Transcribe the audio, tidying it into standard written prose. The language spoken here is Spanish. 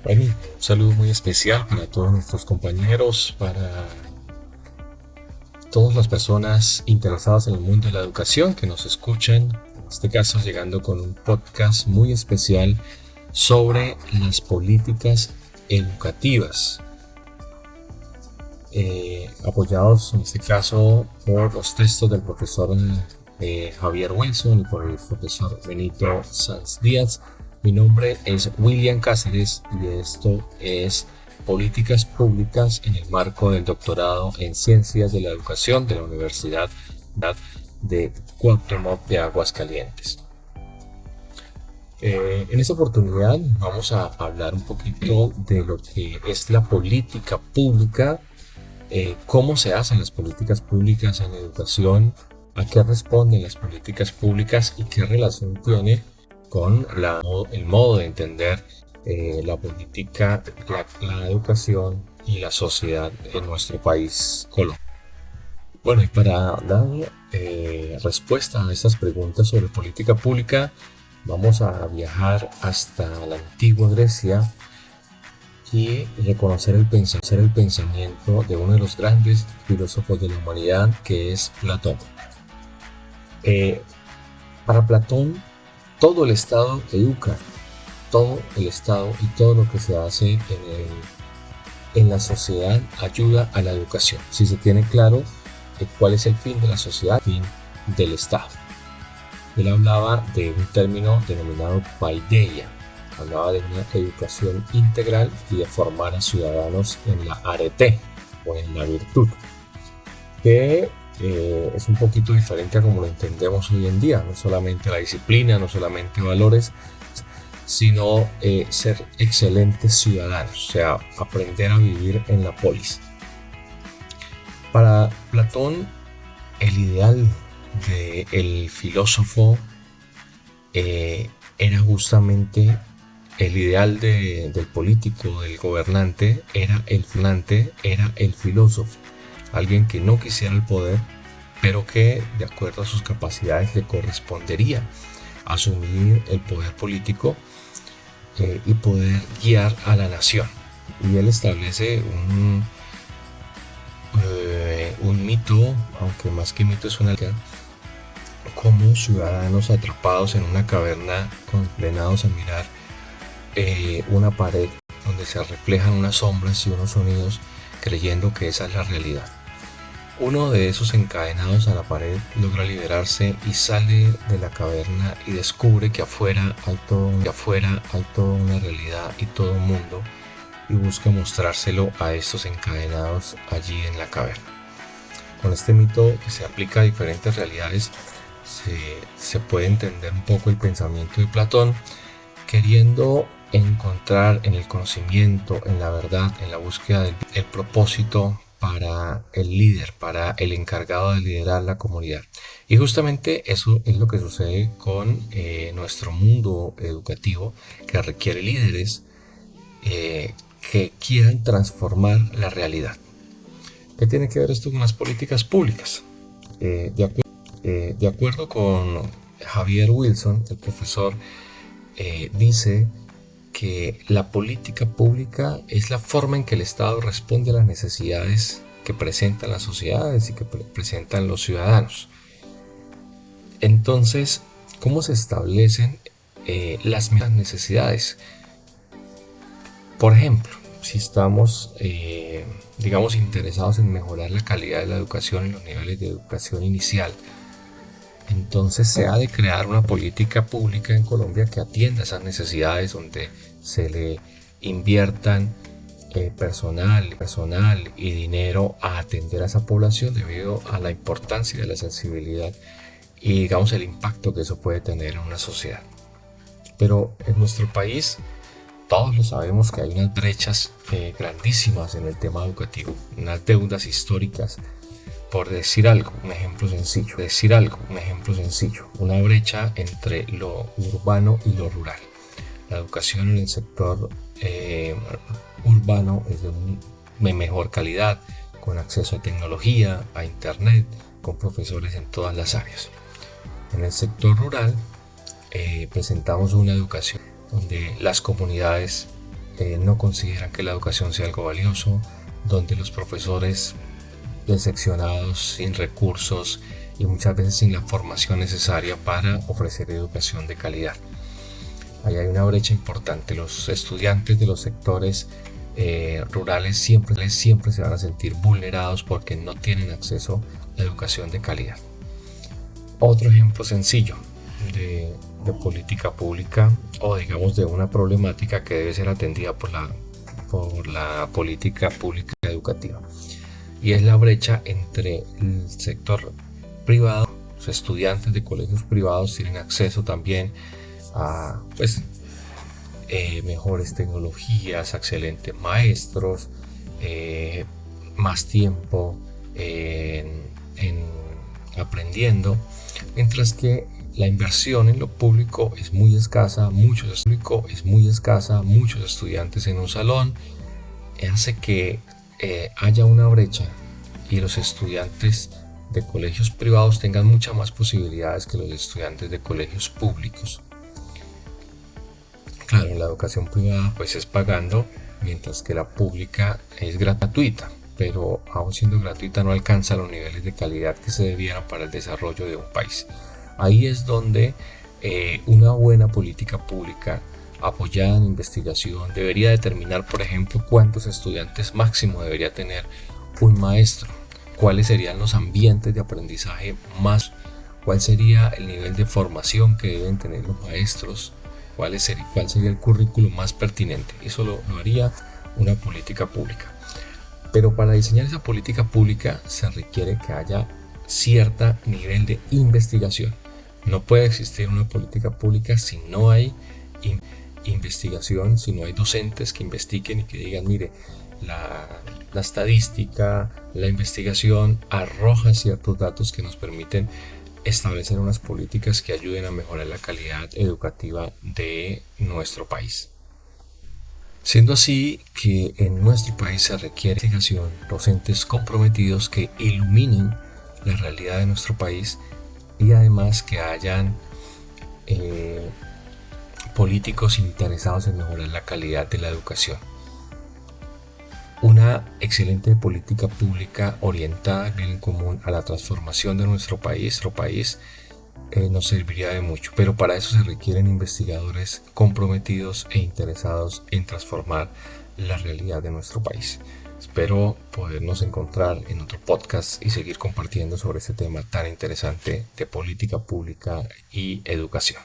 Bueno, un saludo muy especial para todos nuestros compañeros, para todas las personas interesadas en el mundo de la educación que nos escuchan. En este caso, llegando con un podcast muy especial sobre las políticas educativas, apoyados en este caso por los textos del profesor Javier Wilson y por el profesor Benito Sanz Díaz. Mi nombre es William Cáceres y esto es Políticas Públicas en el marco del doctorado en Ciencias de la Educación de la Universidad de Cuauhtémoc de Aguascalientes. En esta oportunidad vamos a hablar un poquito de lo que es la política pública, cómo se hacen las políticas públicas en educación, a qué responden las políticas públicas y qué relación tiene con el modo de entender la política, la educación y la sociedad en nuestro país, Colombia. Bueno, y para dar respuesta a estas preguntas sobre política pública, vamos a viajar hasta la antigua Grecia y reconocer el pensamiento de uno de los grandes filósofos de la humanidad, que es Platón. Para Platón, todo el Estado educa, todo el Estado y todo lo que se hace en la sociedad ayuda a la educación. Si se tiene claro cuál es el fin de la sociedad, el fin del Estado. Él hablaba de un término denominado paideia, hablaba de una educación integral y de formar a ciudadanos en la arete o en la virtud, que es un poquito diferente a como lo entendemos hoy en día, no solamente la disciplina, no solamente valores, sino ser excelentes ciudadanos, o sea, aprender a vivir en la polis. Para Platón, el ideal del filósofo era justamente el ideal del político, del gobernante, era el filósofo. Alguien que no quisiera el poder, pero que de acuerdo a sus capacidades le correspondería asumir el poder político y poder guiar a la nación. Y él establece un mito, aunque más que mito es una como ciudadanos atrapados en una caverna condenados a mirar una pared donde se reflejan unas sombras y unos sonidos, creyendo que esa es la realidad. Uno de esos encadenados a la pared logra liberarse y sale de la caverna y descubre que afuera hay toda una realidad y todo un mundo, y busca mostrárselo a estos encadenados allí en la caverna. Con este mito, que se aplica a diferentes realidades, se puede entender un poco el pensamiento de Platón, queriendo encontrar en el conocimiento, en la verdad, en la búsqueda del propósito para el líder, para el encargado de liderar la comunidad. Y justamente eso es lo que sucede con nuestro mundo educativo, que requiere líderes que quieran transformar la realidad. ¿Qué tiene que ver esto con las políticas públicas? De acuerdo con Javier Wilson, el profesor, dice que la política pública es la forma en que el Estado responde a las necesidades que presentan las sociedades y que presentan los ciudadanos. Entonces, ¿cómo se establecen las necesidades? Por ejemplo, si estamos, interesados en mejorar la calidad de la educación en los niveles de educación inicial, entonces se ha de crear una política pública en Colombia que atienda esas necesidades, donde se le inviertan personal y dinero a atender a esa población, debido a la importancia de la sensibilidad y el impacto que eso puede tener en una sociedad. Pero en nuestro país todos lo sabemos, que hay unas brechas grandísimas en el tema educativo, unas deudas históricas. Por decir algo, un ejemplo sencillo, una brecha entre lo urbano y lo rural. La educación en el sector urbano es de mejor calidad, con acceso a tecnología, a internet, con profesores en todas las áreas. En el sector rural presentamos una educación donde las comunidades no consideran que la educación sea algo valioso, donde los profesores decepcionados, sin recursos y muchas veces sin la formación necesaria para ofrecer educación de calidad. Ahí hay una brecha importante. Los estudiantes de los sectores rurales siempre se van a sentir vulnerados porque no tienen acceso a educación de calidad. Otro ejemplo sencillo de política pública, o digamos de una problemática que debe ser atendida por la política pública educativa, y es la brecha entre el sector privado. Los estudiantes de colegios privados tienen acceso también a mejores tecnologías, excelentes maestros, más tiempo en aprendiendo, mientras que la inversión en lo público es muy escasa, muchos estudiantes en un salón, hace que haya una brecha y los estudiantes de colegios privados tengan muchas más posibilidades que los estudiantes de colegios públicos. Claro, la educación privada pues es pagando, mientras que la pública es gratuita, pero aún siendo gratuita no alcanza los niveles de calidad que se debieran para el desarrollo de un país. Ahí es donde una buena política pública apoyada en investigación debería determinar, por ejemplo, cuántos estudiantes máximo debería tener un maestro, cuáles serían los ambientes de aprendizaje más, cuál sería el nivel de formación que deben tener los maestros, cuál sería el currículo más pertinente. Eso lo haría una política pública. Pero para diseñar esa política pública se requiere que haya cierto nivel de investigación. No puede existir una política pública si no hay investigación, si no hay docentes que investiguen y que digan, mire, la estadística, la investigación arroja ciertos datos que nos permiten establecer unas políticas que ayuden a mejorar la calidad educativa de nuestro país. Siendo así que en nuestro país se requiere investigación, docentes comprometidos que iluminen la realidad de nuestro país y además que hayan políticos interesados en mejorar la calidad de la educación. Una excelente política pública orientada en el común a la transformación de nuestro país nos serviría de mucho, pero para eso se requieren investigadores comprometidos e interesados en transformar la realidad de nuestro país. Espero podernos encontrar en otro podcast y seguir compartiendo sobre este tema tan interesante de política pública y educación.